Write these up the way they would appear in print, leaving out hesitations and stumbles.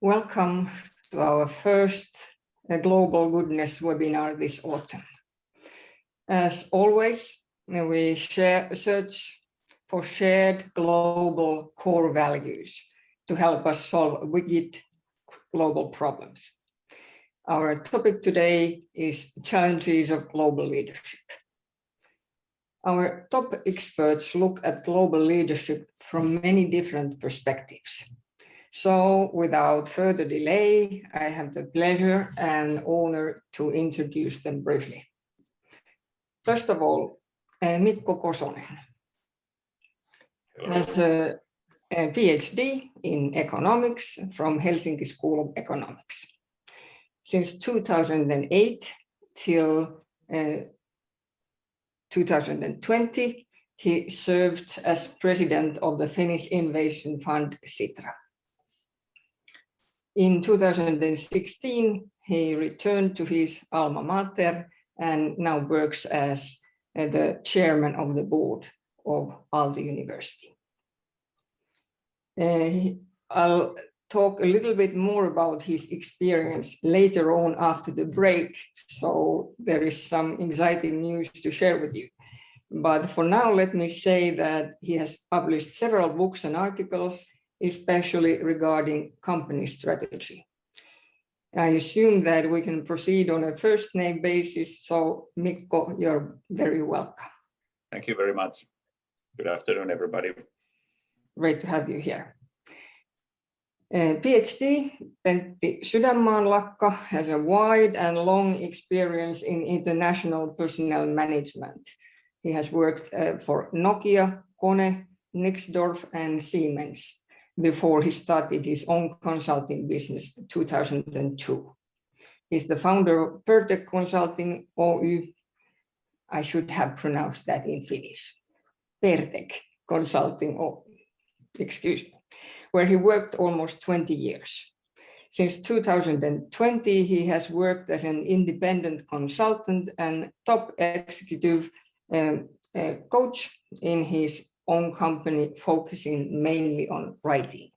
Welcome to our first Global Goodness webinar this autumn. As always, we search for shared global core values to help us solve wicked global problems. Our topic today is challenges of global leadership. Our top experts look at global leadership from many different perspectives. So without further delay, I have the pleasure and honor to introduce them briefly. First of all, Mikko Kosonen has a PhD in economics from Helsinki School of Economics. Since 2008 till 2020, he served as president of the Finnish Innovation Fund, Sitra. In 2016, he returned to his alma mater and now works as the chairman of the board of Aalto University. I'll talk a little bit more about his experience later on after the break, so there is some exciting news to share with you. But for now, let me say that he has published several books and articles, especially regarding company strategy. I assume that we can proceed on a first name basis. So Mikko, you're very welcome. Thank you very much. Good afternoon, everybody. Great to have you here. PhD, Pentti Sydänmaanlakka has a wide and long experience in international personnel management. He has worked for Nokia, Kone, Nixdorf, and Siemens before he started his own consulting business in 2002. He's the founder of Pertec Consulting Oy. I should have pronounced that in Finnish. Pertec Consulting Oy, excuse me, where he worked almost 20 years. Since 2020, he has worked as an independent consultant and top executive coach in his own company, focusing mainly on writing.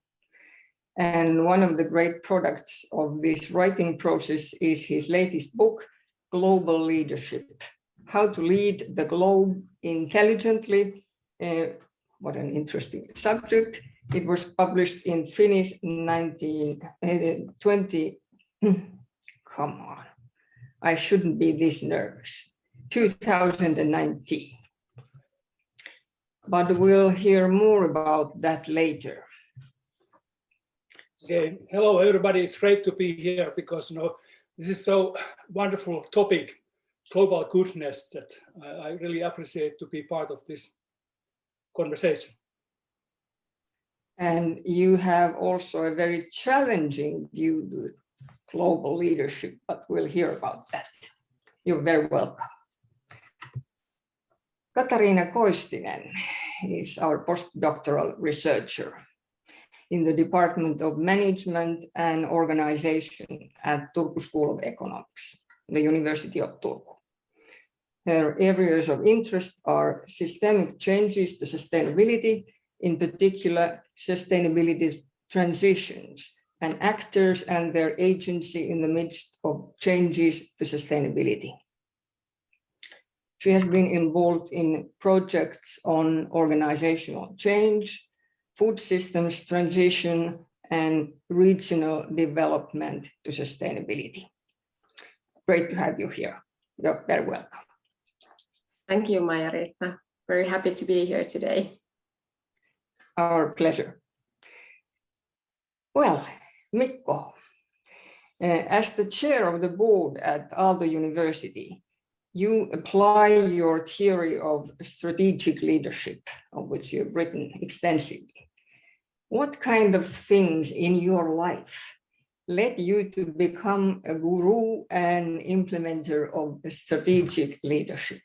And one of the great products of this writing process is his latest book, Global Leadership: How to Lead the Globe Intelligently. What an interesting subject. It was published in Finnish 1920. Come on, I shouldn't be this nervous. 2019. But we'll hear more about that later. Okay, hello everybody. It's great to be here because this is so wonderful topic, global goodness, that I really appreciate to be part of this conversation. And you have also a very challenging view to global leadership, but we'll hear about that. You're very welcome. Katariina Koistinen is our postdoctoral researcher in the Department of Management and Organization at Turku School of Economics, the University of Turku. Her areas of interest are systemic changes to sustainability, in particular sustainability transitions, and actors and their agency in the midst of changes to sustainability. She has been involved in projects on organizational change, food systems transition, and regional development to sustainability. Great to have you here. You're very welcome. Thank you, Maija-Riitta. Very happy to be here today. Our pleasure. Well, Mikko, as the chair of the board at Aalto University, you apply your theory of strategic leadership, of which you've written extensively. What kind of things in your life led you to become a guru and implementer of strategic leadership?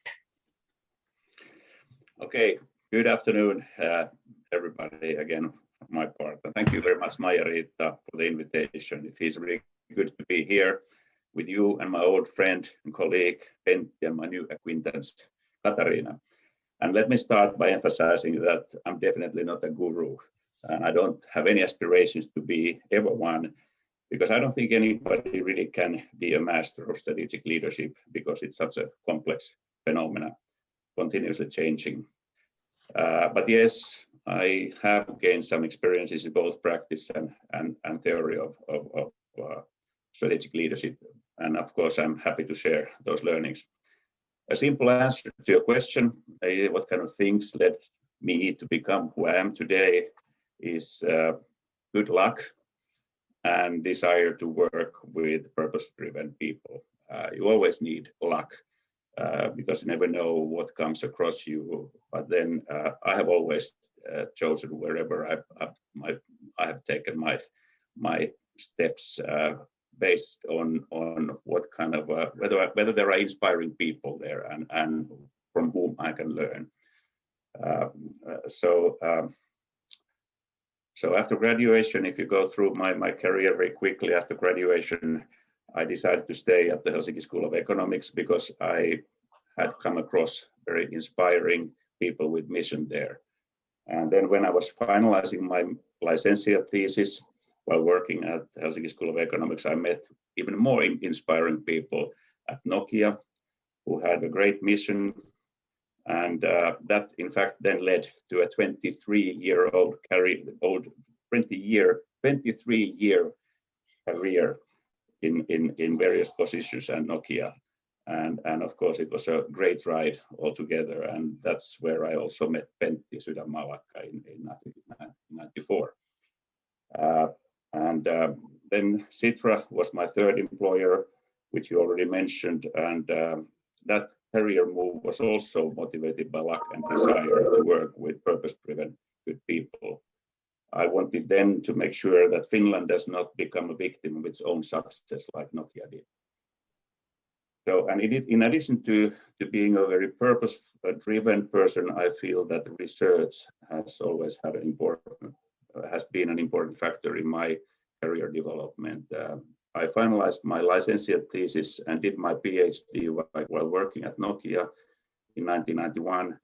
Okay, good afternoon, everybody, again, on my part. And thank you very much, Maija-Riitta, for the invitation. It feels really good to be here with you and my old friend and colleague, Pentti, and my new acquaintance, Katariina. And let me start by emphasizing that I'm definitely not a guru, and I don't have any aspirations to be ever one. because I don't think anybody really can be a master of strategic leadership because it's such a complex phenomena, continuously changing. But yes, I have gained some experiences in both practice and theory of strategic leadership. And of course, I'm happy to share those learnings. A simple answer to your question, what kind of things led me to become who I am today, is good luck and desire to work with purpose-driven people. You always need luck because you never know what comes across you. But then I have always chosen wherever I have taken my steps based on what kind of whether there are inspiring people there and from whom I can learn. So after graduation, if you go through my career very quickly, after graduation, I decided to stay at the Helsinki School of Economics because I had come across very inspiring people with mission there. And then when I was finalizing my licentiate thesis while working at the Helsinki School of Economics, I met even more inspiring people at Nokia who had a great mission. And that, in fact, then led to a 23-year career in various positions at Nokia. And of course, it was a great ride altogether. And that's where I also met Pentti Sydänmaanlakka in 1994. Then Sitra was my third employer, which you already mentioned. And that career move was also motivated by luck and desire to work with purpose-driven good people. I wanted then to make sure that Finland does not become a victim of its own success like Nokia did. So, and in addition to being a very purpose-driven person, I feel that research has always had has been an important factor in my career development. I finalized my licentiate thesis and did my PhD while working at Nokia in 1991,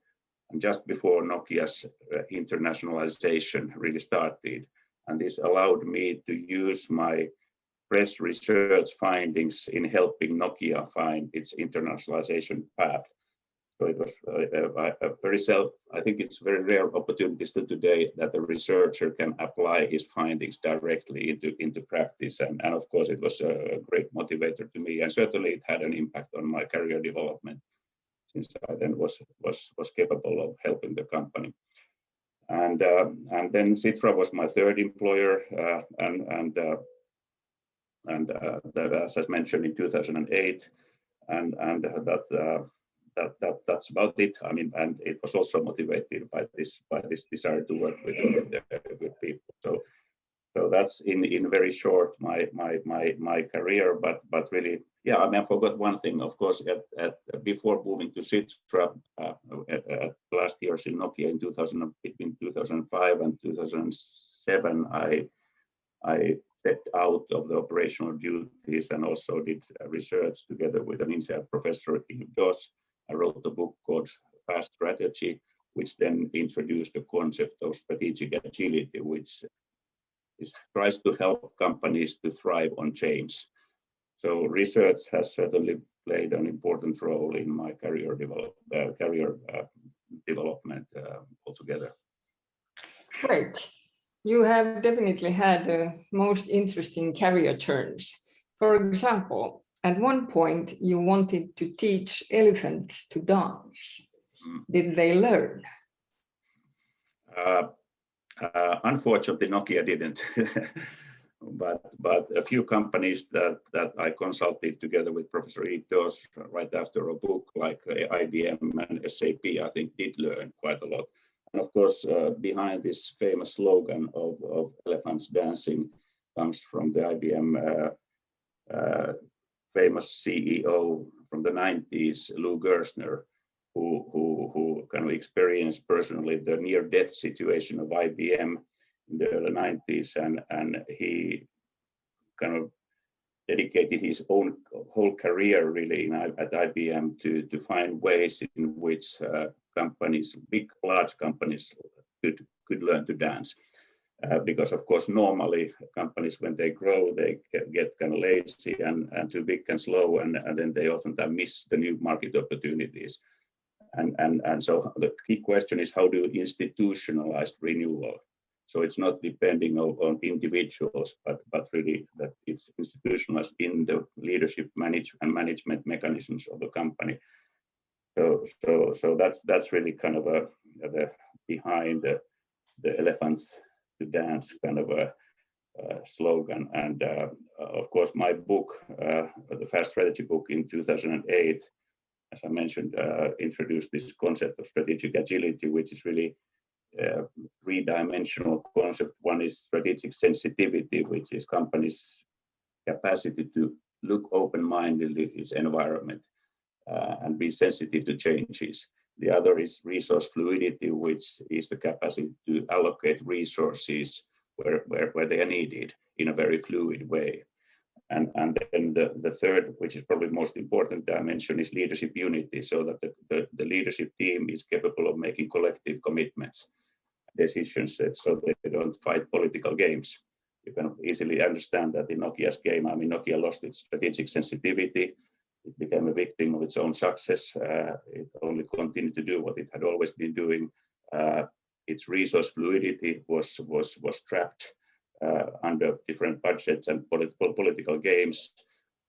and just before Nokia's internationalization really started. And this allowed me to use my fresh research findings in helping Nokia find its internationalization path. So it was I think it's very rare opportunity still today that a researcher can apply his findings directly into practice. And of course, it was a great motivator to me. And certainly it had an impact on my career development, since I then was capable of helping the company. And then Sitra was my third employer, that, as I mentioned, in 2008, and that's about it. I mean, and it was also motivated by this desire to work with good people. So that's in very short my career. But really, yeah. I mean, I forgot one thing. Of course, before moving to Sitra, at last years in Nokia between 2005 and 2007, I stepped out of the operational duties and also did research together with an INSEAD professor in DOS. I wrote a book called Fast Strategy, which then introduced the concept of strategic agility, which tries to help companies to thrive on change. So research has certainly played an important role in my career development altogether. Great. You have definitely had most interesting career turns. For example, at one point you wanted to teach elephants to dance. Did they learn? Unfortunately, Nokia didn't. but a few companies that I consulted together with Professor Itos right after a book like IBM and SAP, I think did learn quite a lot. And of course, behind this famous slogan of elephants dancing comes from the IBM famous CEO from the 90s, Lou Gerstner, who kind of experienced personally the near-death situation of IBM in the early 90s, and he kind of dedicated his own whole career really at IBM to find ways in which companies, large companies, could learn to dance. Because of course, normally companies, when they grow, they get kind of lazy and too big and slow, and then they oftentimes miss the new market opportunities. And so the key question is, how do you institutionalize renewal? So it's not depending on individuals, but really that it's institutionalized in the leadership management mechanisms of the company. So that's really kind of the behind the elephants to dance kind of a slogan. And of course, my book, the Fast Strategy book in 2008, as I mentioned, introduced this concept of strategic agility, which is really three-dimensional concept. One is strategic sensitivity, which is companies' capacity to look open-mindedly at its environment and be sensitive to changes. The other is resource fluidity, which is the capacity to allocate resources where they are needed in a very fluid way. And then the third, which is probably most important dimension, is leadership unity, so that the leadership team is capable of making collective commitments, decisions, so they don't fight political games. You can easily understand that in Nokia's game, I mean, Nokia lost its strategic sensitivity. It became a victim of its own success. It only continued to do what it had always been doing. Its resource fluidity was trapped under different budgets and political games,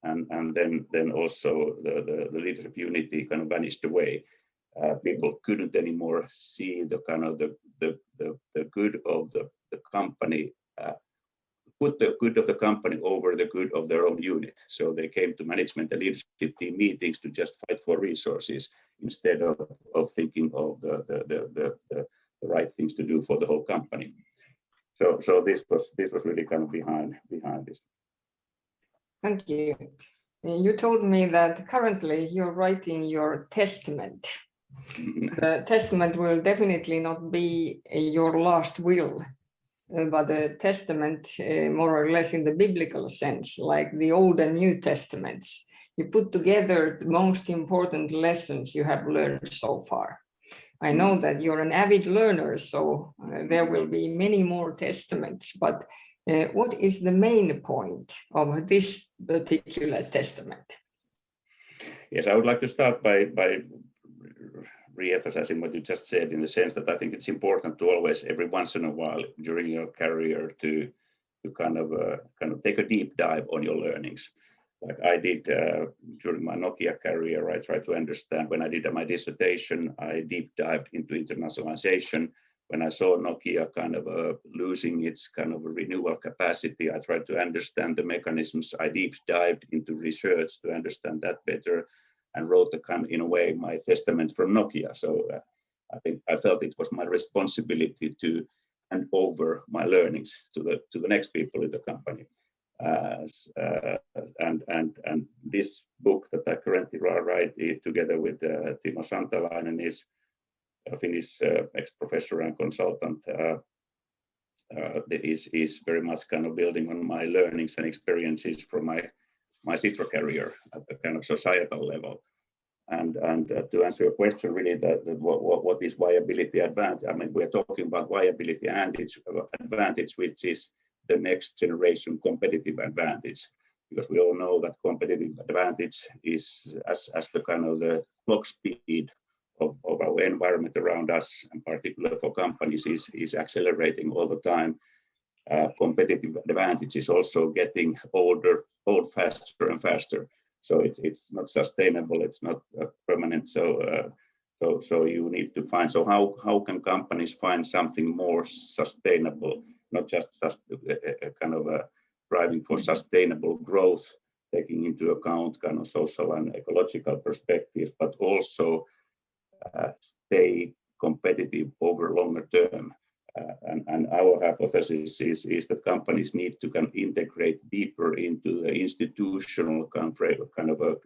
and then also the leadership unity kind of vanished away. People couldn't anymore see the kind of the good of the company, put the good of the company over the good of their own unit. So they came to management and leadership team meetings to just fight for resources instead of thinking of the right things to do for the whole company. So this was really kind of behind this. Thank you. You told me that currently you're writing your testament. The testament will definitely not be your last will, but a testament more or less in the biblical sense, like the Old and New Testaments. You put together the most important lessons you have learned so far. I know that you're an avid learner, so there will be many more testaments, but what is the main point of this particular testament? Yes, I would like to start by re-emphasizing what you just said, in the sense that I think it's important to always, every once in a while during your career, to kind of take a deep dive on your learnings. Like I did during my Nokia career. I tried to understand, when I did my dissertation, I deep dived into internationalization. When I saw Nokia kind of losing its kind of renewal capacity, I tried to understand the mechanisms. I deep dived into research to understand that better, and wrote the kind of, in a way, my testament from Nokia. So I think I felt it was my responsibility to hand over my learnings to the next people in the company. And this book that I currently write together with Timo Santalainen is a Finnish ex-professor and consultant. That is very much kind of building on my learnings and experiences from my Sitra career at the kind of societal level. And to answer your question, really, that what is viability advantage? I mean, we're talking about viability advantage, which is the next generation competitive advantage, because we all know that competitive advantage is as the kind of the clock speed of our environment around us, and particularly for companies, is accelerating all the time. Competitive advantage is also getting old faster and faster. So it's not sustainable. It's not permanent. So you need to find. So how can companies find something more sustainable? Not just kind of driving for sustainable growth, taking into account kind of social and ecological perspectives, but also stay competitive over longer term. And our hypothesis is that companies need to kind of integrate deeper into the institutional kind of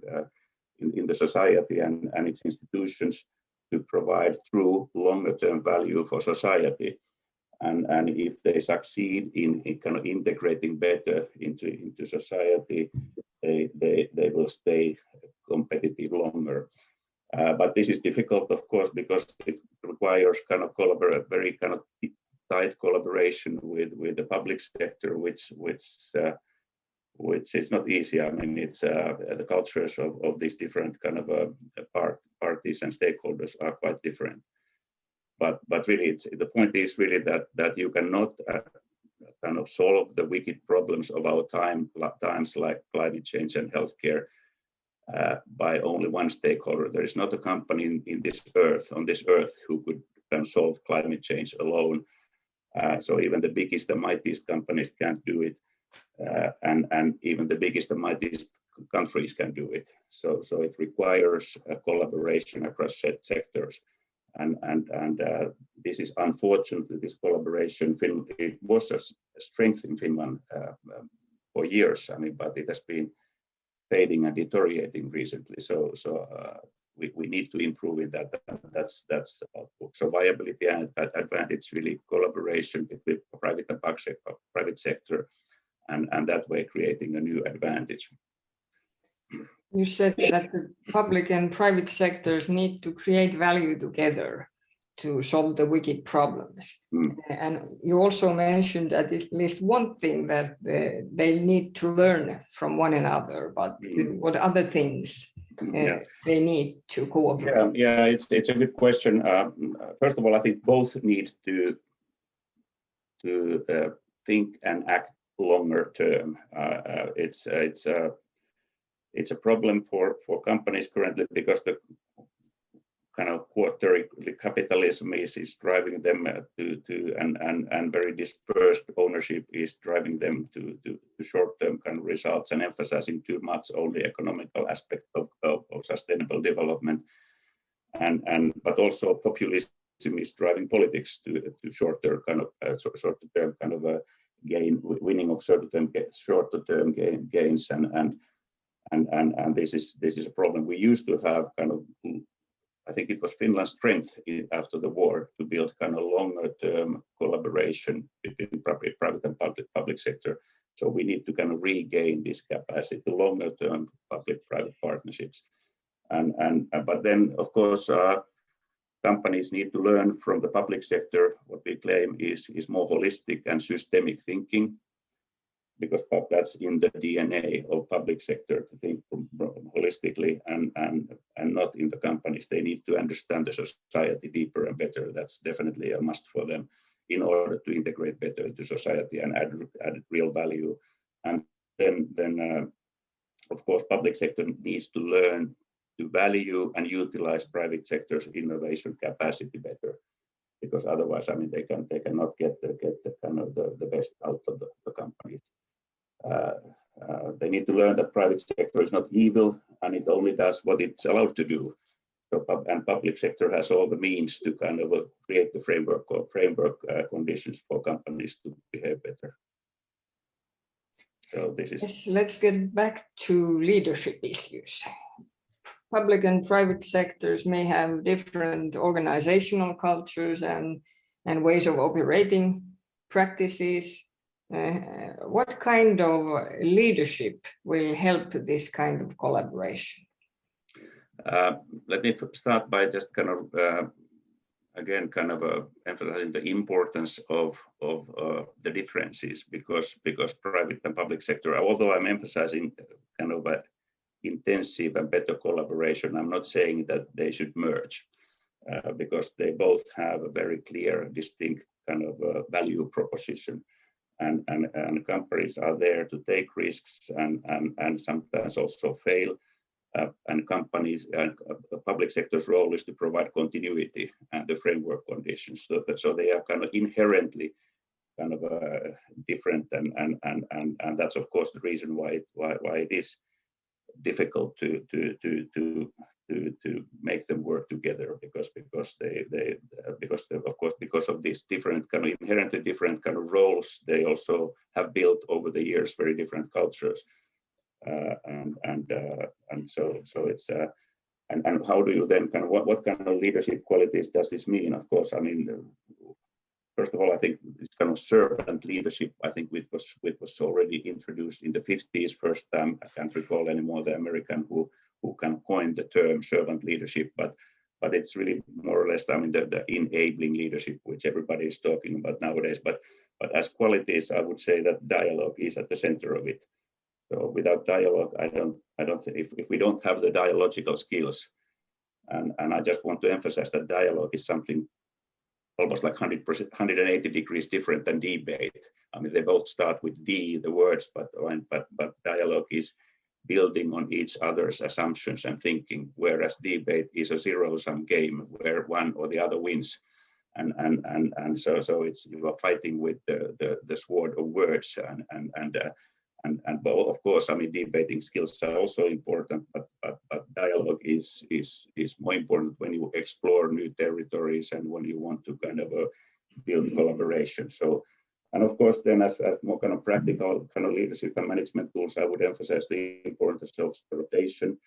in the society and its institutions to provide true longer term value for society. And if they succeed in kind of integrating better into society, they will stay competitive longer. But this is difficult, of course, because it requires kind of very kind of tight collaboration with the public sector, which is not easy. I mean, it's the cultures of these different kind of parties and stakeholders are quite different. But really, the point is really that you cannot kind of solve the wicked problems of our times like climate change and healthcare by only one stakeholder. There is not a company on this earth who could solve climate change alone. So even the biggest and mightiest companies can't do it, and even the biggest and mightiest countries can do it. So it requires a collaboration across sectors, and this is unfortunately this collaboration. It was a strength in Finland for years. I mean, but it has been fading and deteriorating recently. So we need to improve in that. That's so viability and advantage really collaboration between private and private sector, and that way creating a new advantage. You said that the public and private sectors need to create value together to solve the wicked problems. And you also mentioned at least one thing that they need to learn from one another, but what other things they need to cooperate? Yeah, it's a good question. First of all, I think both need to think and act longer term. It's a problem for companies currently because the kind of quarterly capitalism is driving them and very dispersed ownership is driving them to short-term kind of results and emphasizing too much only economical aspect of sustainable development, but also populism is driving politics to short-term kind of a gain, winning of short-term gains, and this is a problem. We used to have kind of, I think it was Finland's strength after the war to build kind of longer-term collaboration between private and public sector. So we need to kind of regain this capacity, longer-term public-private partnerships, but then of course companies need to learn from the public sector. What we claim is more holistic and systemic thinking, because that's in the DNA of public sector to think holistically and not in the companies. They need to understand the society deeper and better. That's definitely a must for them in order to integrate better into society and add real value. And then of course, public sector needs to learn to value and utilize private sector's innovation capacity better, because otherwise, I mean, they cannot get the kind of the best out of the companies. They need to learn that private sector is not evil and it only does what it's allowed to do. So, and public sector has all the means to kind of create the framework conditions for companies to behave better. So this is. Yes, let's get back to leadership issues. Public and private sectors may have different organizational cultures and ways of operating practices. What kind of leadership will help this kind of collaboration? Let me start by just kind of again emphasizing the importance of the differences, because private and public sector, although I'm emphasizing kind of a intensive and better collaboration, I'm not saying that they should merge, because they both have a very clear, distinct kind of value proposition, and companies are there to take risks and sometimes also fail, and companies and public sector's role is to provide continuity and the framework conditions. So they are kind of inherently kind of different, and that's of course the reason why it is difficult to make them work together, because of these different kind of inherently different kind of roles, they also have built over the years very different cultures, and so it's and how do you then kind of what kind of leadership qualities does this mean? Of course, I mean, first of all, I think this kind of servant leadership, I think it was already introduced in the 50s first time. I can't recall anymore the American who can coin the term servant leadership, but it's really more or less, I mean, the enabling leadership, which everybody is talking about nowadays. But as qualities, I would say that dialogue is at the center of it. So without dialogue, I don't think if we don't have the dialogical skills, and I just want to emphasize that dialogue is something almost like 180 degrees different than debate. I mean, they both start with D, the words, but dialogue is building on each other's assumptions and thinking, whereas debate is a zero-sum game where one or the other wins. And so it's, you are fighting with the sword of words, and of course, I mean, debating skills are also important, but dialogue is more important when you explore new territories and when you want to kind of build collaboration. So, and of course, then as more kind of practical kind of leadership and management tools, I would emphasize the importance of rotation.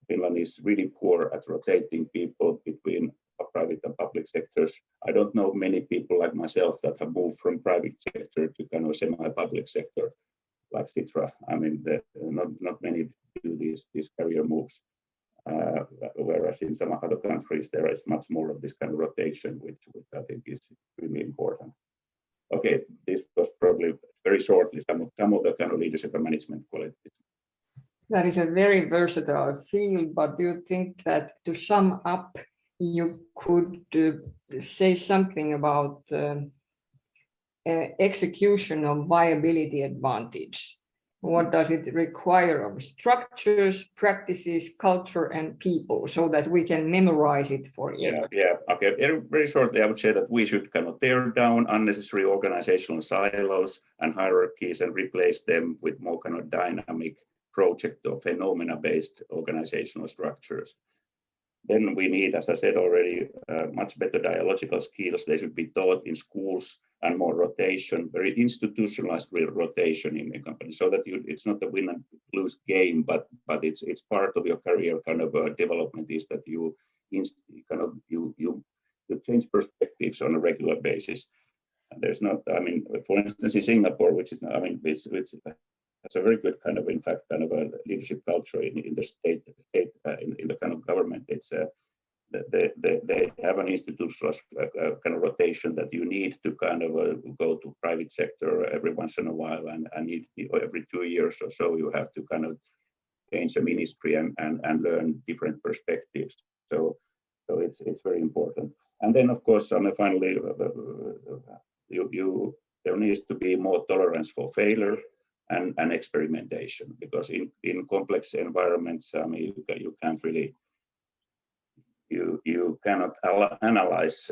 Finland is really poor at rotating people between private and public sectors. I don't know many people like myself that have moved from private sector to kind of semi-public sector, like Citra. I mean, not many do these career moves, whereas in some other countries there is much more of this kind of rotation, which I think is really important. Okay, this was probably very shortly some of the kind of leadership and management qualities. That is a very versatile field, but do you think that to sum up, you could say something about execution of viability advantage? What does it require of structures, practices, culture, and people, so that we can memorize it for you? Yeah. Okay. Very shortly, I would say that we should kind of tear down unnecessary organizational silos and hierarchies and replace them with more kind of dynamic project or phenomena-based organizational structures. Then we need, as I said already, much better dialogical skills. They should be taught in schools, and more rotation, very institutionalized rotation in companies, so that it's not a win and lose game, but it's part of your career kind of development is that you change perspectives on a regular basis. And there's not, I mean, for instance, in Singapore, which is, I mean, it's a very good kind of, in fact, kind of a leadership culture in the state in the kind of government. It's they have an institutional kind of rotation that you need to kind of go to private sector every once in a while, and every 2 years or so you have to kind of change the ministry and learn different perspectives. So it's very important. And then of course, I mean, finally, there needs to be more tolerance for failure and experimentation, because in complex environments, I mean, you can't really. You cannot analyze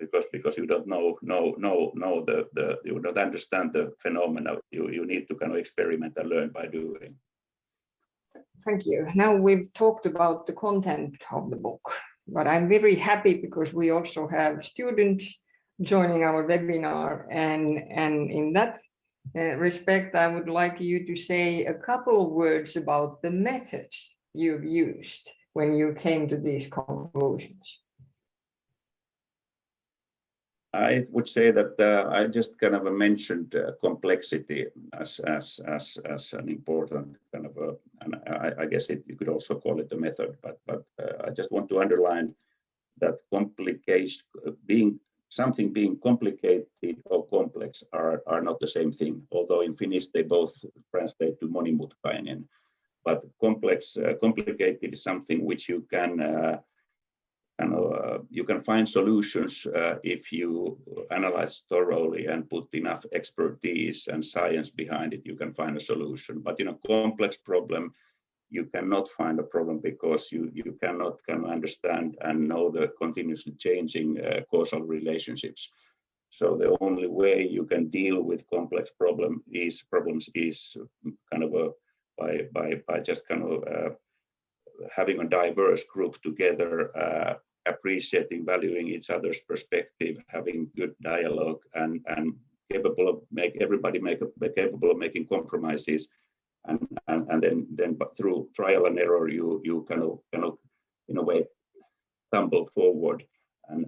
because you don't know you don't understand the phenomena. You need to kind of experiment and learn by doing. Thank you. Now we've talked about the content of the book, but I'm very happy because we also have students joining our webinar, and in that respect, I would like you to say a couple of words about the methods you've used when you came to these conclusions. I would say that I just kind of mentioned complexity as an important kind of, and I guess you could also call it a method, but I just want to underline that complication, being complicated or complex are not the same thing, although in Finnish they both translate to monimutkainen. But complicated is something which you can you can find solutions if you analyze thoroughly and put enough expertise and science behind it. You can find a solution. But in a complex problem, you cannot find a problem because you cannot kind of understand and know the continuously changing causal relationships. So the only way you can deal with complex problems is kind of by just kind of having a diverse group together, appreciating, valuing each other's perspective, having good dialogue, and capable of capable of making compromises, and then through trial and error you kind of in a way tumble forward, and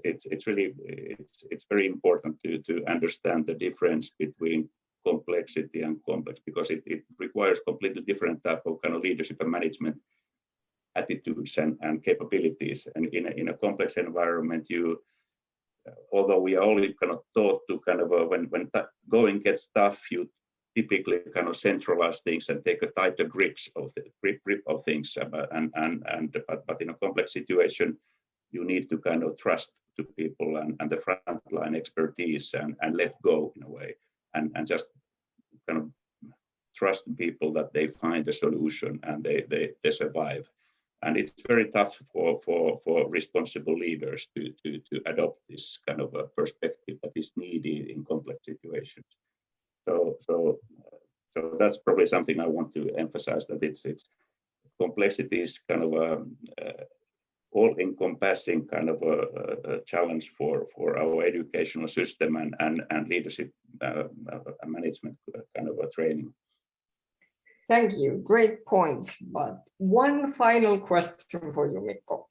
it's really very important to understand the difference between complexity and complex, because it requires completely different type of kind of leadership and management attitudes and capabilities. And in a complex environment, although we are only kind of taught to kind of when going gets tough, you typically kind of centralize things and take a tighter grip of things. But in a complex situation, you need to kind of trust to people and the frontline expertise and let go in a way, and just kind of trust people that they find a solution and they survive. And it's very tough for responsible leaders to adopt this kind of a perspective that is needed in complex situations. So that's probably something I want to emphasize, that it's complexity is kind of a all-encompassing kind of a challenge for our educational system and leadership management kind of a training. Thank you, great points. But one final question for you, Mikko.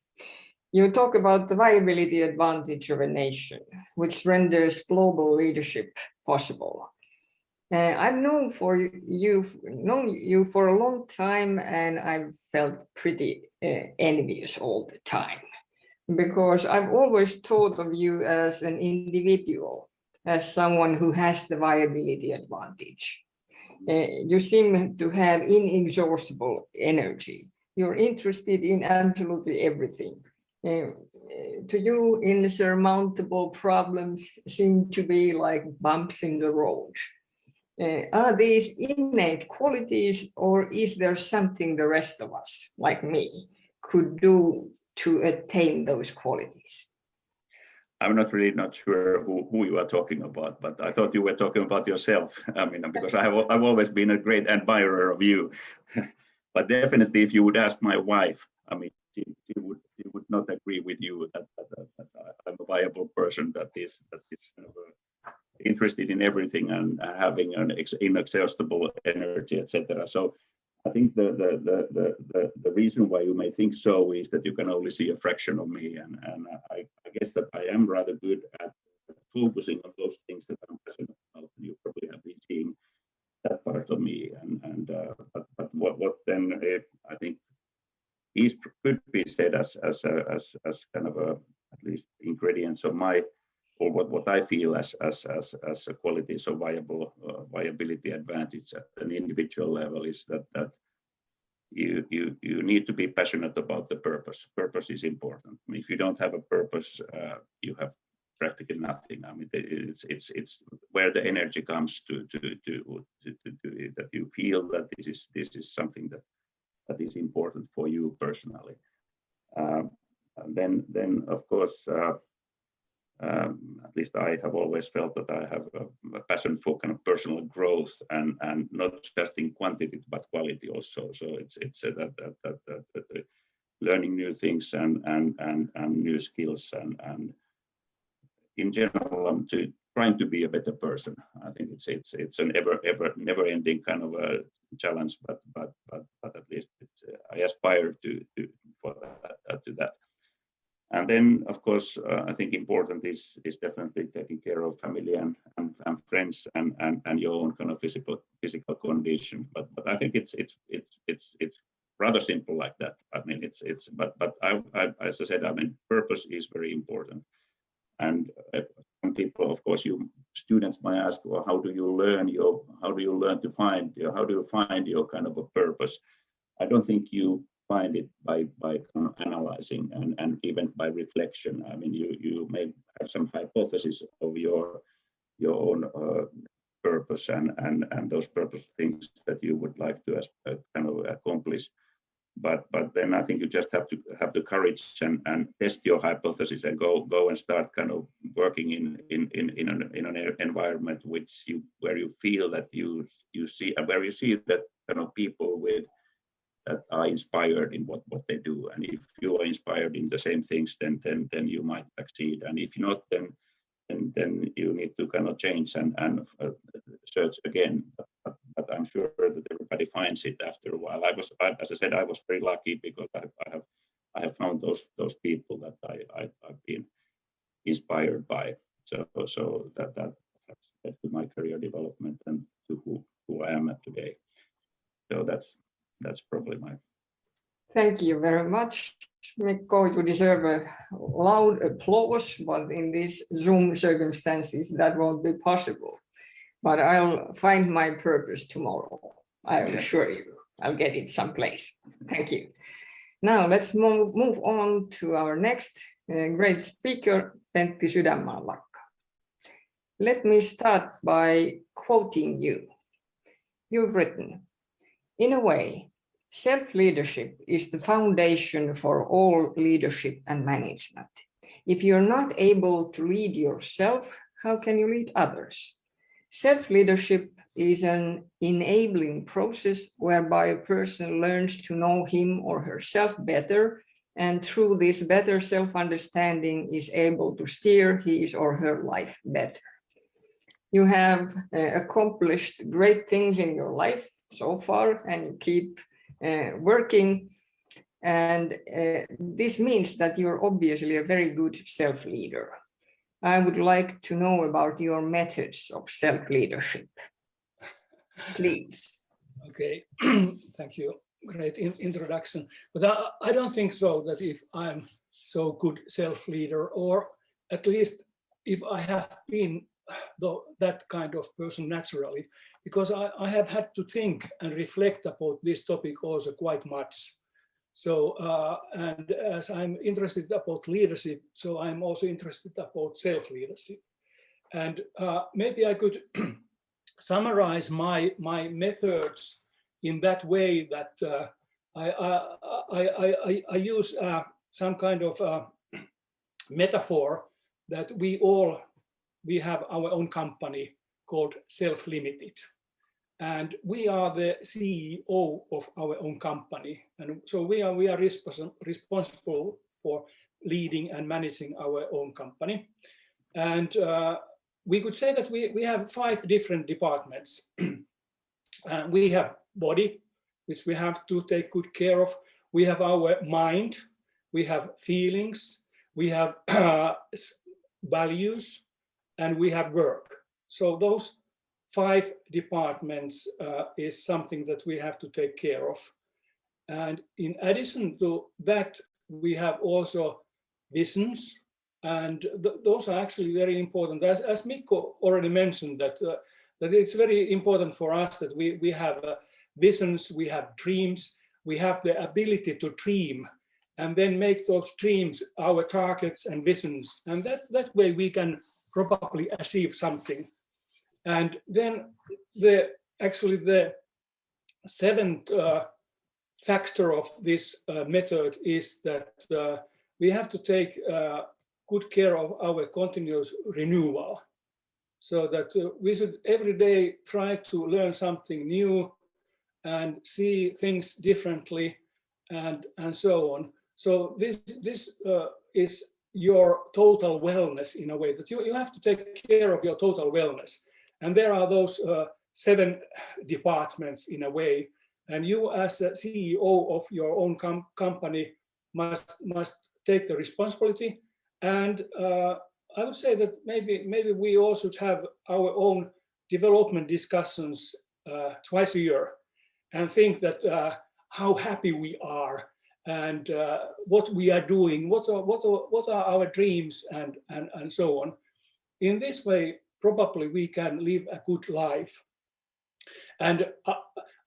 You talk about the viability advantage of a nation, which renders global leadership possible. I've known you for a long time, and I've felt pretty envious all the time, because I've always thought of you as an individual, as someone who has the viability advantage. You seem to have inexhaustible energy. You're interested in absolutely everything. To you, insurmountable problems seem to be like bumps in the road. Are these innate qualities, or is there something the rest of us, like me, could do to attain those qualities? I'm not sure who you are talking about, but I thought you were talking about yourself. I mean, because I've always been a great admirer of you. But definitely, if you would ask my wife, I mean, she would not agree with you that I'm a viable person that is kind of interested in everything and having an inexhaustible energy, etc. So I think the reason why you may think so is that you can only see a fraction of me, and I guess that I am rather good at focusing on those things that I'm passionate about. You probably have been seeing that part of me, but what then I think could be said as kind of at least ingredients of my, or what I feel as a qualities of viability advantage at an individual level is that you need to be passionate about the purpose. Purpose is important. I mean, if you don't have a purpose, you have practically nothing. I mean, it's where the energy comes to that you feel that this is something that is important for you personally. And then of course. At least I have always felt that I have a passion for kind of personal growth and not just in quantity but quality also. So it's that learning new things and new skills and in general I'm trying to be a better person. I think it's an ever never ending kind of a challenge, but at least I aspire to that. And then, of course, I think important is definitely taking care of family and friends and your own kind of physical condition. But I think it's rather simple like that. I mean, but I as I said, I mean, purpose is very important. And some people, of course, students might ask, well, how do you learn to find your kind of a purpose? I don't think you find it by kind of analyzing and even by reflection. I mean, you may have some hypothesis of your own purpose and those purpose things that you would like to kind of accomplish. But then I think you just have to have the courage and test your hypothesis and go and start kind of working in an environment where you feel that you see that kind of people that are inspired in what they do. And if you are inspired in the same things, then you might succeed. And if not, then you need to kind of change and search again. But I'm sure that everybody finds it after a while. As I said, I was very lucky because I have found those people that I've been inspired by. So that led to my career development and to who I am at today. So that's probably my. Thank you very much, Mikko. You deserve a loud applause, but in these Zoom circumstances, that won't be possible. But I'll find my purpose tomorrow. I assure you, I'll get it someplace. Thank you. Now let's move on to our next great speaker, Pentti Sydänmaanlakka. Let me start by quoting you. You've written, "In a way, self-leadership is the foundation for all leadership and management. If you're not able to lead yourself, how can you lead others? Self-leadership is an enabling process whereby a person learns to know him or herself better, and through this better self-understanding is able to steer his or her life better." You have accomplished great things in your life so far, and you keep working. And this means that you're obviously a very good self-leader. I would like to know about your methods of self-leadership. Please. Okay, thank you. Great introduction. But I don't think so that if I'm so good self-leader, or at least if I have been that kind of person naturally, because I have had to think and reflect about this topic also quite much. So, and as I'm interested about leadership, so I'm also interested about self-leadership. And maybe I could summarize my methods in that way that I use some kind of metaphor that we have our own company called Self-Limited. And we are the CEO of our own company. And so we are responsible for leading and managing our own company. And we could say that we have 5 different departments. We have body, which we have to take good care of. We have our mind, we have feelings, we have values, and we have work. So those 5 departments is something that we have to take care of. And in addition to that, we have also visions, and those are actually very important. As Mikko already mentioned, that it's very important for us that we have visions, we have dreams, we have the ability to dream, and then make those dreams our targets and visions. And that way we can probably achieve something. And then the 7th factor of this method is that we have to take good care of our continuous renewal, so that we should every day try to learn something new and see things differently, and so on. So this is your total wellness in a way, that you have to take care of your total wellness. And there are those 7 departments in a way, and you as a CEO of your own company must take the responsibility. And I would say that maybe we all should have our own development discussions twice a year, and think that how happy we are, and what we are doing, what are our dreams, and so on. In this way, probably we can live a good life. And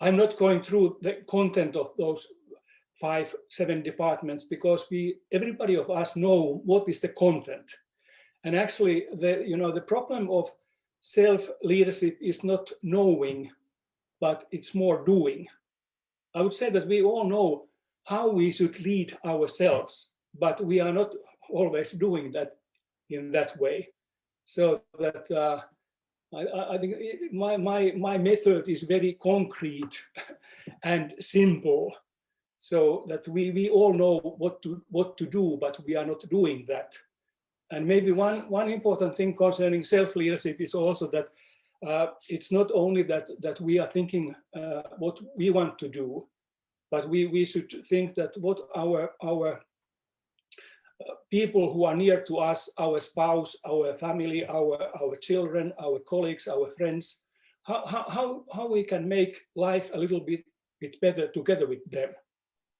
I'm not going through the content of those 5-7 departments, because everybody of us know what is the content. And actually, the problem of self-leadership is not knowing, but it's more doing. I would say that we all know how we should lead ourselves, but we are not always doing that in that way. So that I think my method is very concrete and simple, so that we all know what to do, but we are not doing that. And maybe one important thing concerning self-leadership is also that it's not only that we are thinking what we want to do, but we should think that what our people who are near to us, our spouse, our family, our children, our colleagues, our friends, how we can make life a little bit better together with them.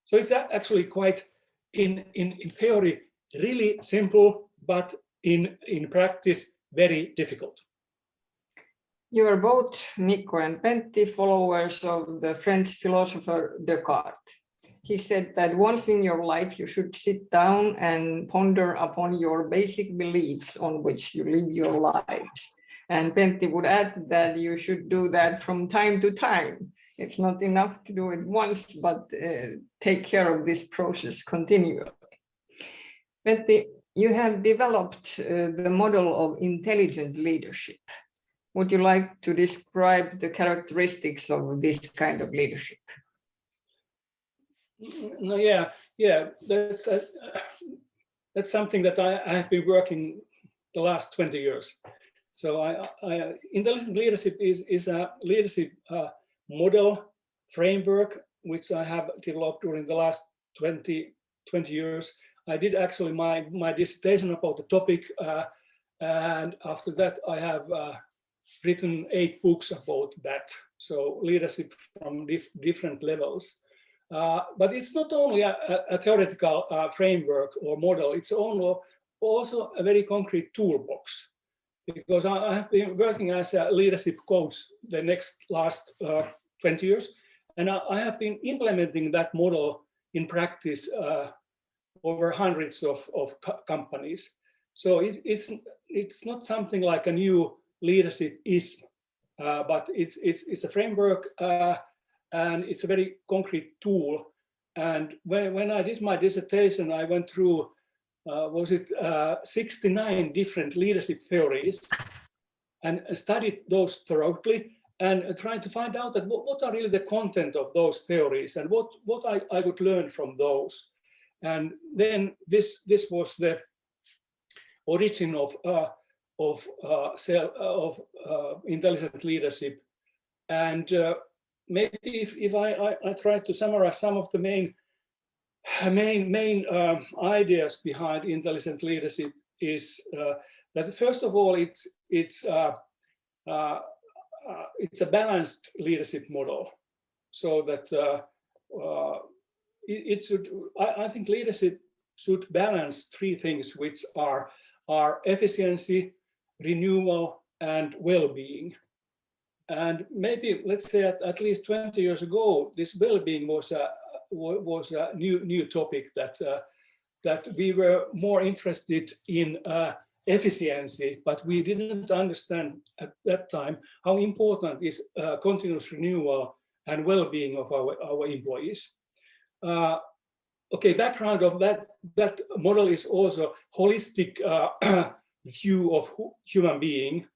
So it's actually quite, in theory, really simple, but in practice, very difficult. You are both, Mikko and Pentti, followers of the French philosopher Descartes. He said that once in your life you should sit down and ponder upon your basic beliefs on which you live your lives. And Pentti would add that you should do that from time to time. It's not enough to do it once, but take care of this process continually. Pentti, you have developed the model of intelligent leadership. Would you like to describe the characteristics of this kind of leadership? No, yeah, that's something that I have been working the last 20 years. So intelligent leadership is a leadership model framework which I have developed during the last 20 years. I did actually my dissertation about the topic, and after that I have written 8 books about that. So leadership from different levels. But it's not only a theoretical framework or model, it's also a very concrete toolbox. Because I have been working as a leadership coach the last 20 years, and I have been implementing that model in practice over hundreds of companies. So it's not something like a new leadership is, but it's a framework and it's a very concrete tool. And when I did my dissertation, I went through 69 different leadership theories and studied those thoroughly and tried to find out that what are really the content of those theories and what I would learn from those. And then this was the origin of intelligent leadership. And maybe if I try to summarize some of the main ideas behind intelligent leadership is that first of all it's a balanced leadership model, so that I think leadership should balance 3 things, which are efficiency, renewal, and well-being. And maybe let's say at least 20 years ago, this well-being was a new topic that we were more interested in efficiency, but we didn't understand at that time how important is continuous renewal and well-being of our employees. Okay, background of that model is also holistic view of human being,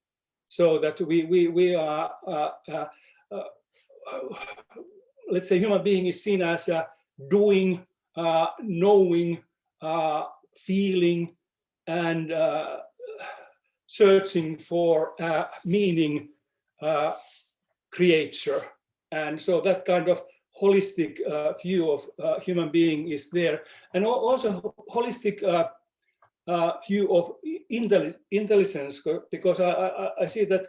so that we are let's say human being is seen as doing, knowing, feeling, and searching for meaning creature. And so that kind of holistic view of human being is there. And also holistic view of intelligence, because I see that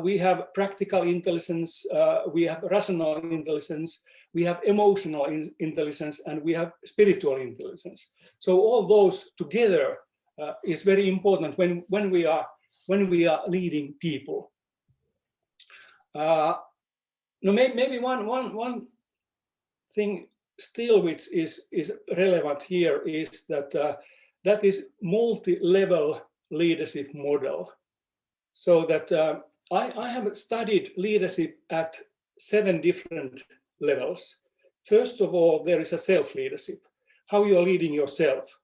we have practical intelligence, we have rational intelligence, we have emotional intelligence, and we have spiritual intelligence. So all those together is very important when we are leading people. Maybe one thing still which is relevant here is that that is multi-level leadership model. So that I have studied leadership at 7 different levels. First of all, there is a self-leadership, how you are leading yourself.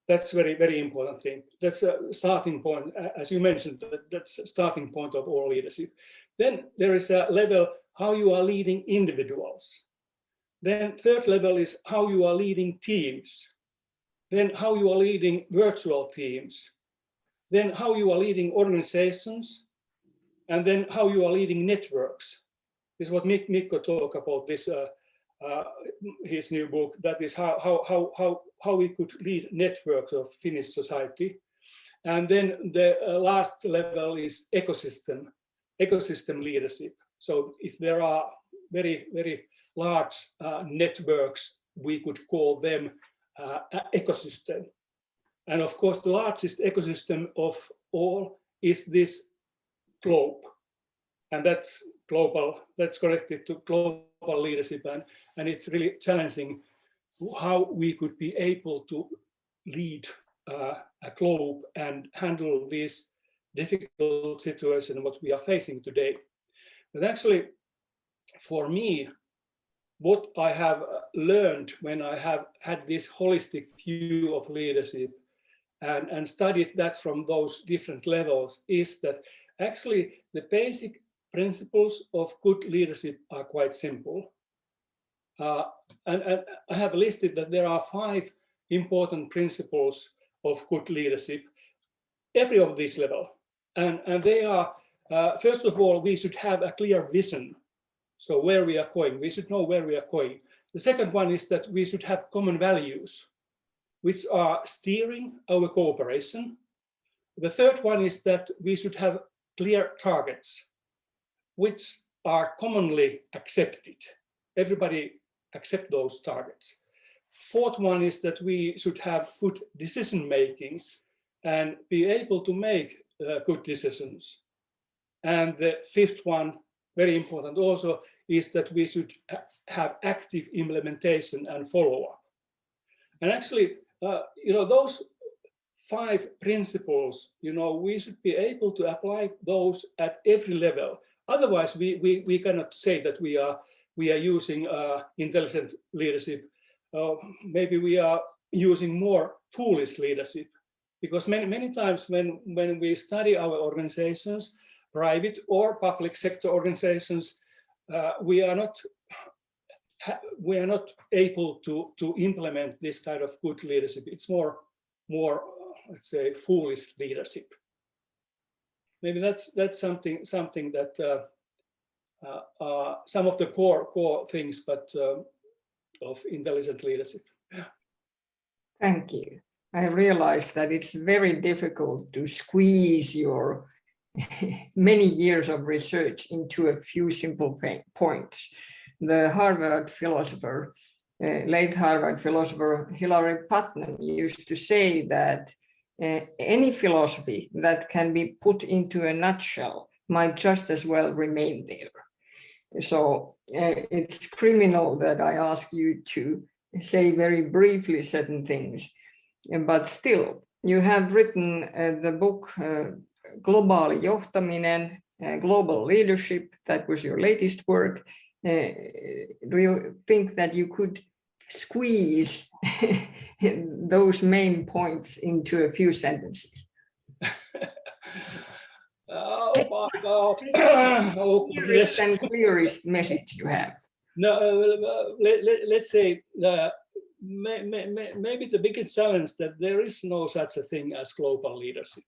That's very, very important thing. That's a starting point, as you mentioned, that's a starting point of all leadership. Then there is a level, how you are leading individuals. Then third level is how you are leading teams. Then how you are leading virtual teams. Then how you are leading organizations. And then how you are leading networks. This is what Mikko talked about, this his new book, that is how we could lead networks of Finnish society. And then the last level is ecosystem leadership. So if there are very, very large networks we could call them an ecosystem. And of course, the largest ecosystem of all is this globe. And that's global, that's connected to global leadership. And it's really challenging how we could be able to lead a globe and handle this difficult situation what we are facing today. But actually, for me, what I have learned when I have had this holistic view of leadership and studied that from those different levels is that actually the basic principles of good leadership are quite simple. And I have listed that there are 5 important principles of good leadership, every of these levels. And they are, first of all, we should have a clear vision. So where we are going, we should know where we are going. The second one is that we should have common values, which are steering our cooperation. The third one is that we should have clear targets, which are commonly accepted. Everybody accept those targets. Fourth one is that we should have good decision making and be able to make good decisions. And the fifth one, very important also, is that we should have active implementation and follow-up. And actually, those 5 principles, we should be able to apply those at every level. Otherwise, we cannot say that we are using intelligent leadership. Maybe we are using more foolish leadership, because many times when we study our organizations, private or public sector organizations, we are not able to implement this kind of good leadership. It's more let's say foolish leadership. Maybe that's something that some of the core things, but of intelligent leadership. Yeah. Thank you. I realize that it's very difficult to squeeze your many years of research into a few simple points. The Harvard philosopher, late Harvard philosopher Hilary Putnam used to say that any philosophy that can be put into a nutshell might just as well remain there. So it's criminal that I ask you to say very briefly certain things, but still, you have written the book Globaali johtaminen, Global Leadership. That was your latest work. Do you think that you could squeeze those main points into a few sentences? Oh my God! Clearest and clearest message you have. No, let's say maybe the biggest challenge that there is no such a thing as global leadership.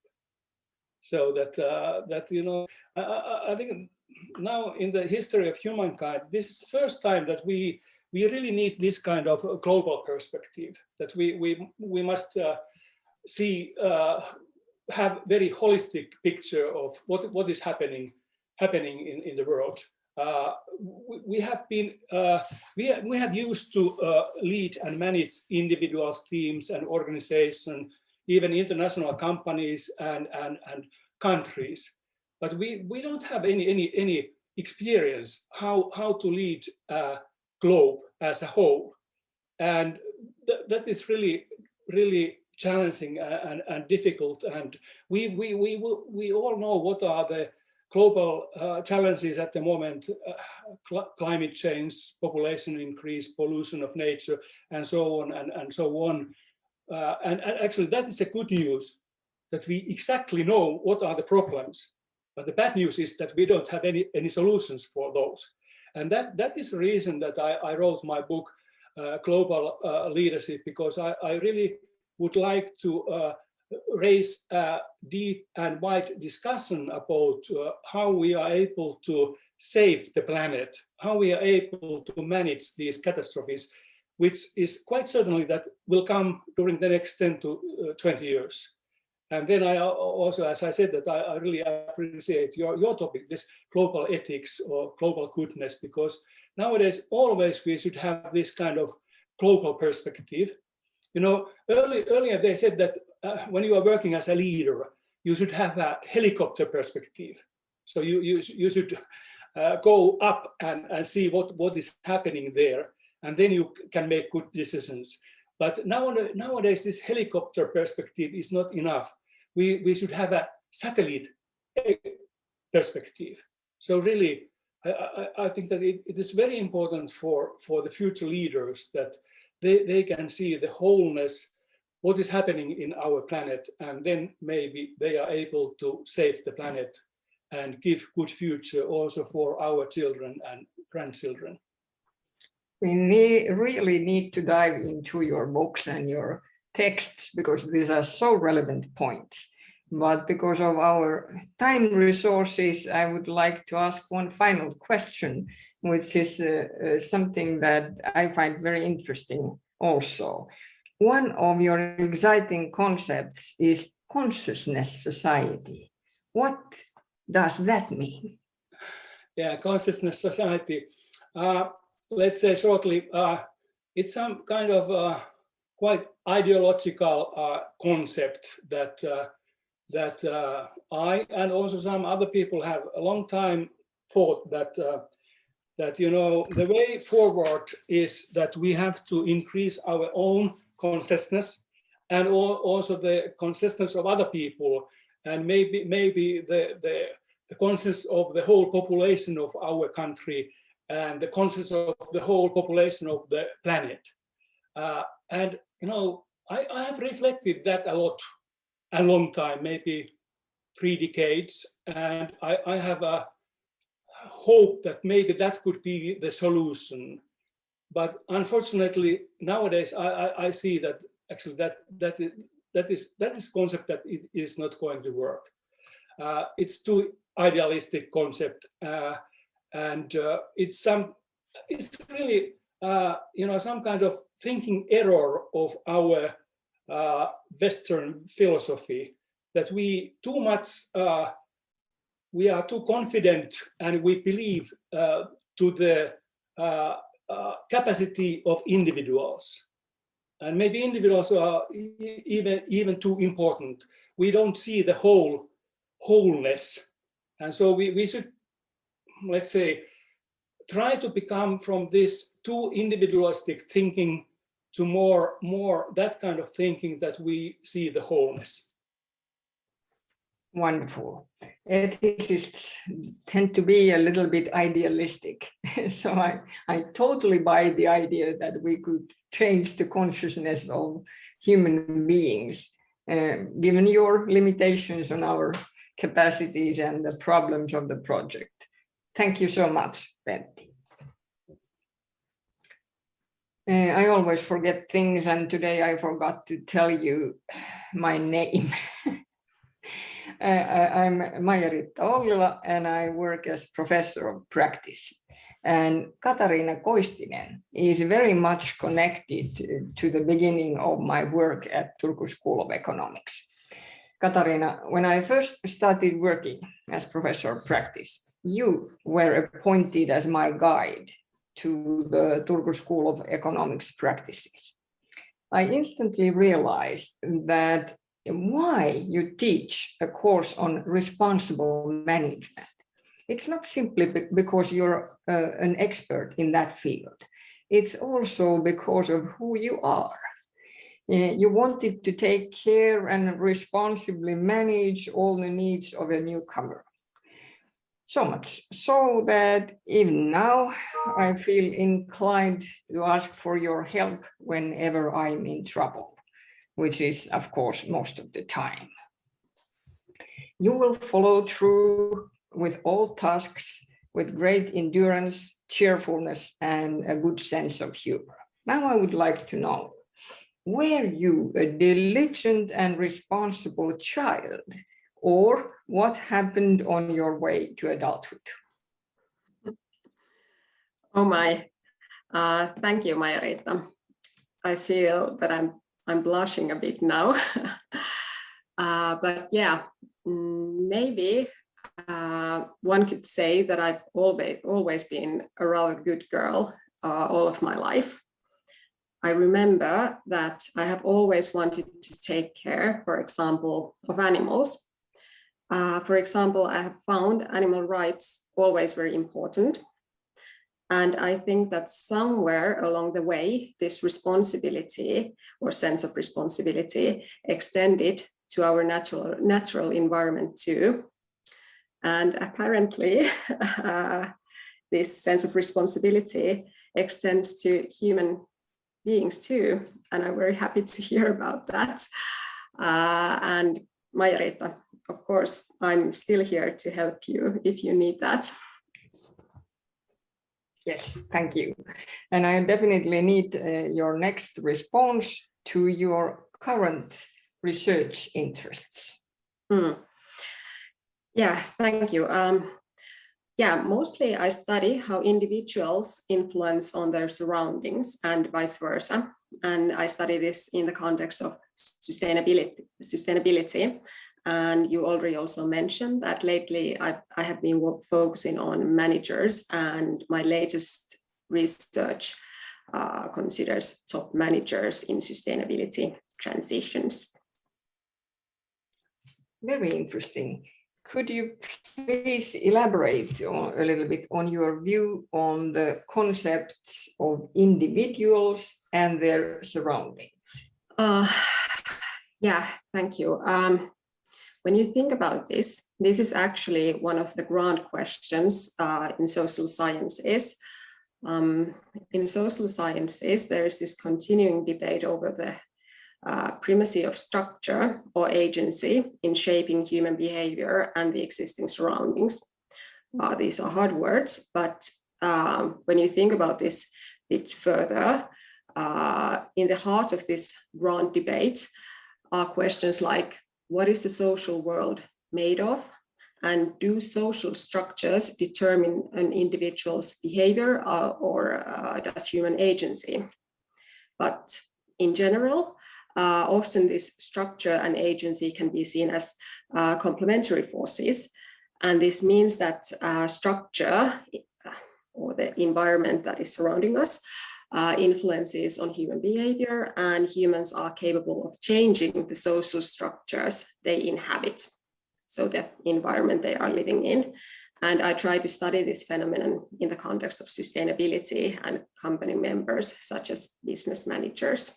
So that I think now in the history of humankind, this is the first time that we really need this kind of global perspective. That we must see. Have very holistic picture of what is happening in the world. We have used to lead and manage individuals, teams, and organizations, even international companies and countries. But we don't have any experience how to lead a globe as a whole, and that is really challenging and difficult. And we all know what are the global challenges at the moment: climate change, population increase, pollution of nature, and so on and so on. And actually, that is a good news, that we exactly know what are the problems. But the bad news is that we don't have any solutions for those. And that is the reason that I wrote my book, Global Leadership, because I really would like to raise a deep and wide discussion about how we are able to save the planet, how we are able to manage these catastrophes, which is quite certainly that will come during the next 10 to 20 years. And then I also, as I said, that I really appreciate your topic, this global ethics or global goodness, because nowadays always we should have this kind of global perspective. You know, earlier they said that when you are working as a leader, you should have a helicopter perspective. So you should go up and see what is happening there, and then you can make good decisions. But nowadays, this helicopter perspective is not enough. We should have a satellite perspective. So really, I think that it is very important for the future leaders that they can see the wholeness, what is happening in our planet, and then maybe they are able to save the planet and give good future also for our children and grandchildren. We really need to dive into your books and your texts because these are so relevant points. But because of our time resources, I would like to ask one final question, which is something that I find very interesting also. One of your exciting concepts is consciousness society. What does that mean? Yeah, consciousness society. Let's say shortly, it's some kind of quite ideological concept that I and also some other people have a long time thought that you know the way forward is that we have to increase our own consciousness and also the consciousness of other people, and maybe the consciousness of the whole population of our country and the consciousness of the whole population of the planet. And you know, I have reflected that a lot, a long time, maybe 3 decades, and I have a hope that maybe that could be the solution. But unfortunately, nowadays I see that actually that is concept that it is not going to work. It's too idealistic concept, and it's really you know, some kind of thinking error of our Western philosophy, that we are too confident and we believe to the capacity of individuals, and maybe individuals are even too important. We don't see the wholeness, and so we should, let's say, try to become from this too individualistic thinking to more that kind of thinking that we see the wholeness. Wonderful. Ethicists tend to be a little bit idealistic. So I totally buy the idea that we could change the consciousness of human beings, given your limitations on our capacities and the problems of the project. Thank you so much, Pentti. I always forget things, and today I forgot to tell you my name. I'm Maija-Riitta Ollila, and I work as professor of practice. And Katariina Koistinen is very much connected to the beginning of my work at Turku School of Economics. Katariina, when I first started working as professor of practice, you were appointed as my guide to the Turku School of Economics practices. I instantly realized that why you teach a course on responsible management. It's not simply because you're an expert in that field. It's also because of who you are. You wanted to take care and responsibly manage all the needs of a newcomer. So much so that even now I feel inclined to ask for your help whenever I'm in trouble, which is, of course, most of the time. You will follow through with all tasks with great endurance, cheerfulness, and a good sense of humor. Now I would like to know, were you a diligent and responsible child, or what happened on your way to adulthood? Oh my, thank you, Maija-Riitta. I feel that I'm blushing a bit now. But yeah, maybe one could say that I've always been a rather good girl all of my life. I remember that I have always wanted to take care, for example, of animals. For example, I have found animal rights always very important. And I think that somewhere along the way, this responsibility or sense of responsibility extended to our natural environment too. And apparently, this sense of responsibility extends to human beings too. And I'm very happy to hear about that. And Maija-Riitta, of course, I'm still here to help you if you need that. Yes, thank you. And I definitely need your next response to your current research interests. Yeah, thank you. Mostly I study how individuals influence on their surroundings and vice versa. And I study this in the context of sustainability. And you already also mentioned that lately I have been focusing on managers, and my latest research considers top managers in sustainability transitions. Very interesting. Could you please elaborate a little bit on your view on the concepts of individuals and their surroundings? Yeah, thank you. When you think about this is actually one of the grand questions in social sciences. In social sciences, there is this continuing debate over the primacy of structure or agency in shaping human behavior and the existing surroundings. These are hard words, but when you think about this a bit further, in the heart of this grand debate are questions like, what is the social world made of? And do social structures determine an individual's behavior or does human agency? But in general, often this structure and agency can be seen as complementary forces. And this means that structure or the environment that is surrounding us influences on human behavior, and humans are capable of changing the social structures they inhabit, so that environment they are living in. And I try to study this phenomenon in the context of sustainability and company members, such as business managers.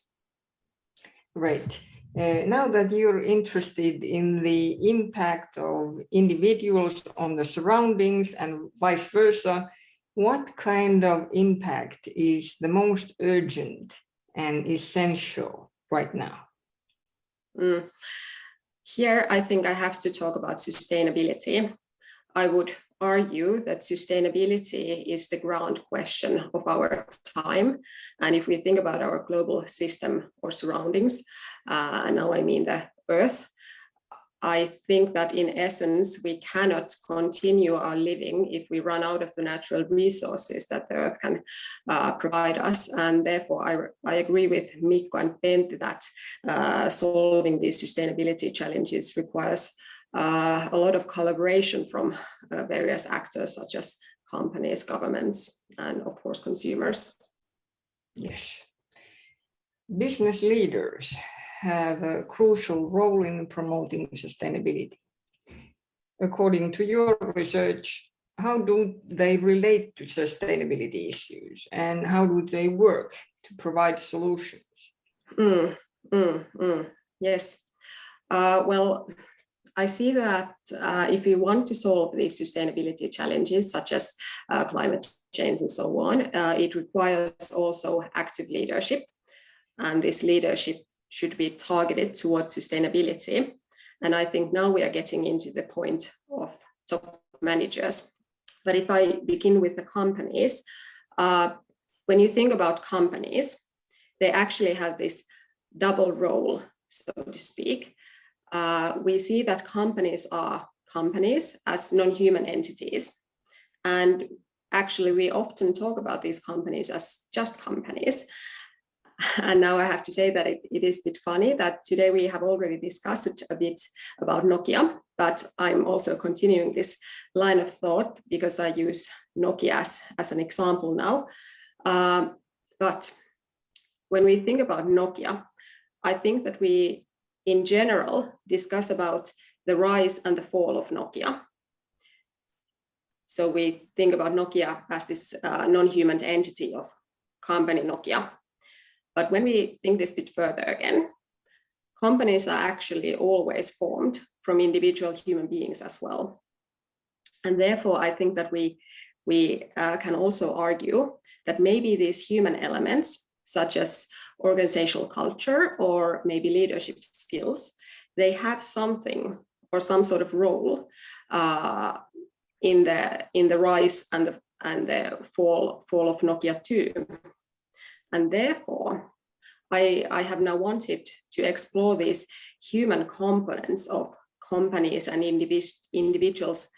Right. Now that you're interested in the impact of individuals on the surroundings and vice versa, what kind of impact is the most urgent and essential right now? Here, I think I have to talk about sustainability. I would argue that sustainability is the ground question of our time. And if we think about our global system or surroundings, now I mean the Earth, I think that in essence, we cannot continue our living if we run out of the natural resources that the Earth can provide us. And therefore, I agree with Mikko and Pentti that solving these sustainability challenges requires a lot of collaboration from various actors, such as companies, governments, and of course, consumers. Yes. Business leaders have a crucial role in promoting sustainability. According to your research, how do they relate to sustainability issues, and how do they work to provide solutions? Yes. Well, I see that if we want to solve these sustainability challenges, such as climate change and so on, it requires also active leadership. And this leadership should be targeted towards sustainability. And I think now we are getting into the point of top managers. But if I begin with the companies, when you think about companies, they actually have this double role, so to speak. We see that companies are companies as non-human entities. And actually, we often talk about these companies as just companies. And now I have to say that it is a bit funny that today we have already discussed a bit about Nokia, but I'm also continuing this line of thought because I use Nokia as an example now. But when we think about Nokia, I think that we, in general, discuss about the rise and the fall of Nokia. So we think about Nokia as this non-human entity of company Nokia. But when we think this bit further again, companies are actually always formed from individual human beings as well. And therefore, I think that we can also argue that maybe these human elements, such as organizational culture or maybe leadership skills, they have something or some sort of role in the rise and the fall of Nokia too. And therefore, I have now wanted to explore these human components of companies and individuals'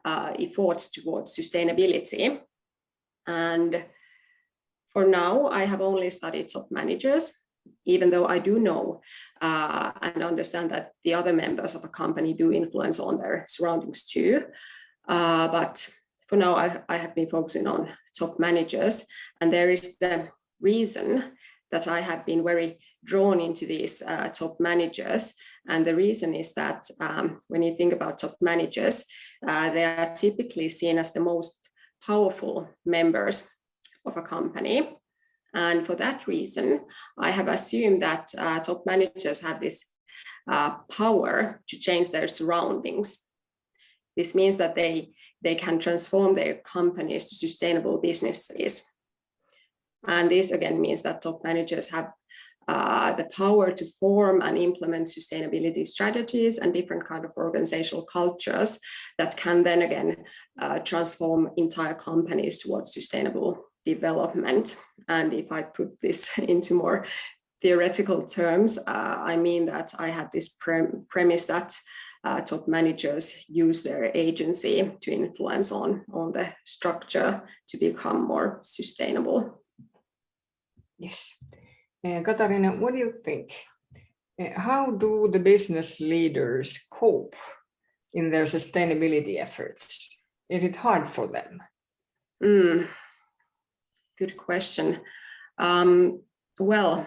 efforts towards sustainability. And for now, I have only studied top managers, even though I do know and understand that the other members of a company do influence on their surroundings too. But for now, I have been focusing on top managers, and there is the reason that I have been very drawn into these top managers. And the reason is that when you think about top managers, they are typically seen as the most powerful members of a company. And for that reason, I have assumed that top managers have this power to change their surroundings. This means that they can transform their companies to sustainable businesses. And this again means that top managers have the power to form and implement sustainability strategies and different kind of organizational cultures that can then again transform entire companies towards sustainable development. And if I put this into more theoretical terms, I mean that I have this premise that top managers use their agency to influence on the structure to become more sustainable. Yes. Katariina, what do you think? How do the business leaders cope in their sustainability efforts? Is it hard for them? Good question. Well,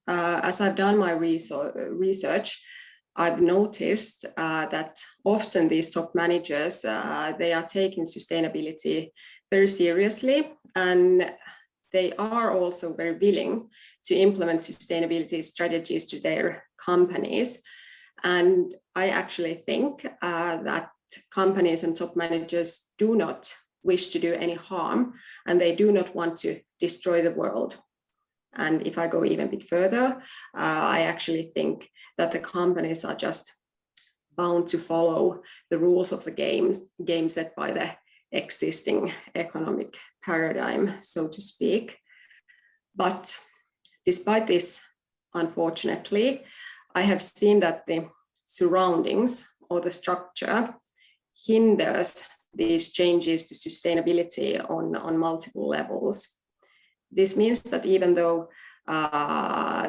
as I've done my research, I've noticed that often these top managers, they are taking sustainability very seriously, and they are also very willing to implement sustainability strategies to their companies. And I actually think that companies and top managers do not wish to do any harm, and they do not want to destroy the world. And if I go even a bit further, I actually think that the companies are just bound to follow the rules of the game set by the existing economic paradigm, so to speak. But despite this, unfortunately, I have seen that the surroundings or the structure hinders these changes to sustainability on multiple levels. This means that even though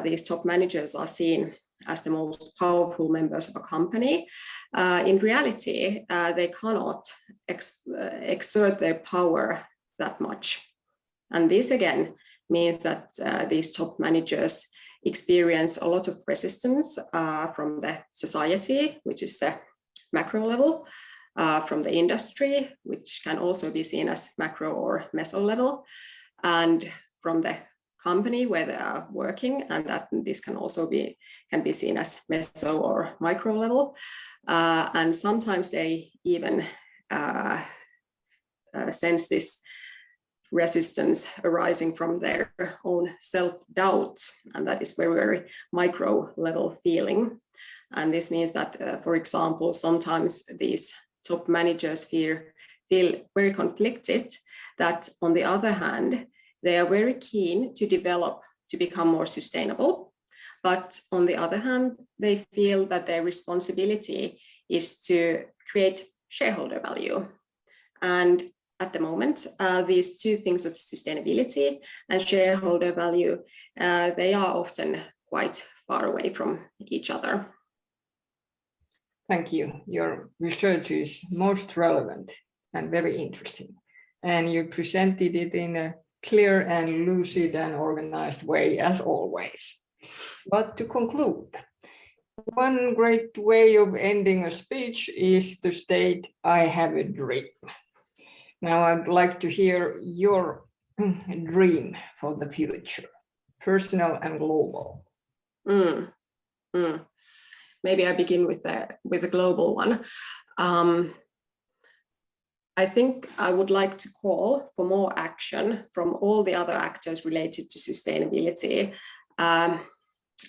these top managers are seen as the most powerful members of a company, in reality, they cannot exert their power that much. And this again means that these top managers experience a lot of resistance from the society, which is the macro level, from the industry, which can also be seen as macro or meso level, and from the company where they are working, and that this can also be seen as meso or micro level. And sometimes they even sense this resistance arising from their own self-doubt, and that is very, very micro level feeling. And this means that, for example, sometimes these top managers feel very conflicted, that on the other hand, they are very keen to develop to become more sustainable. But on the other hand, they feel that their responsibility is to create shareholder value. And at the moment, these two things of sustainability and shareholder value, they are often quite far away from each other. Thank you. Your research is most relevant and very interesting. And you presented it in a clear and lucid and organized way as always. But to conclude, one great way of ending a speech is to state, I have a dream. Now I'd like to hear your dream for the future, personal and global. Maybe I begin with the global one. I think I would like to call for more action from all the other actors related to sustainability.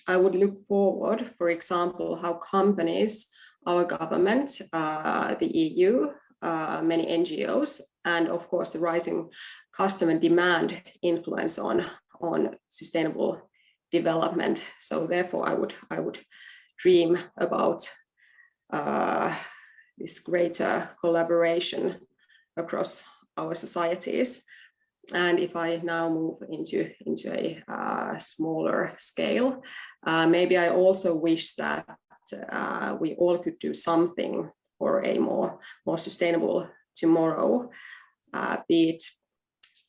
I would look forward, for example, how companies, our government, the EU, many NGOs, and of course the rising customer demand influence on sustainable development. So therefore I would dream about this greater collaboration across our societies. And if I now move into a smaller scale, maybe I also wish that we all could do something for a more sustainable tomorrow, be it,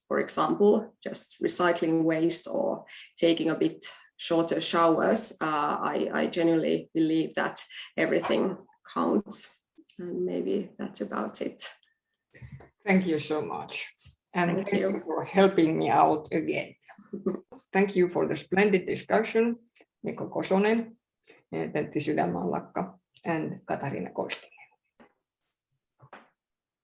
for example, just recycling waste or taking a bit shorter showers. I genuinely believe that everything counts, and maybe that's about it. Thank you so much. And thank you for helping me out again. Thank you for the splendid discussion, Mikko Kosonen, Pentti Sydänmaanlakka, and Katariina Koistinen.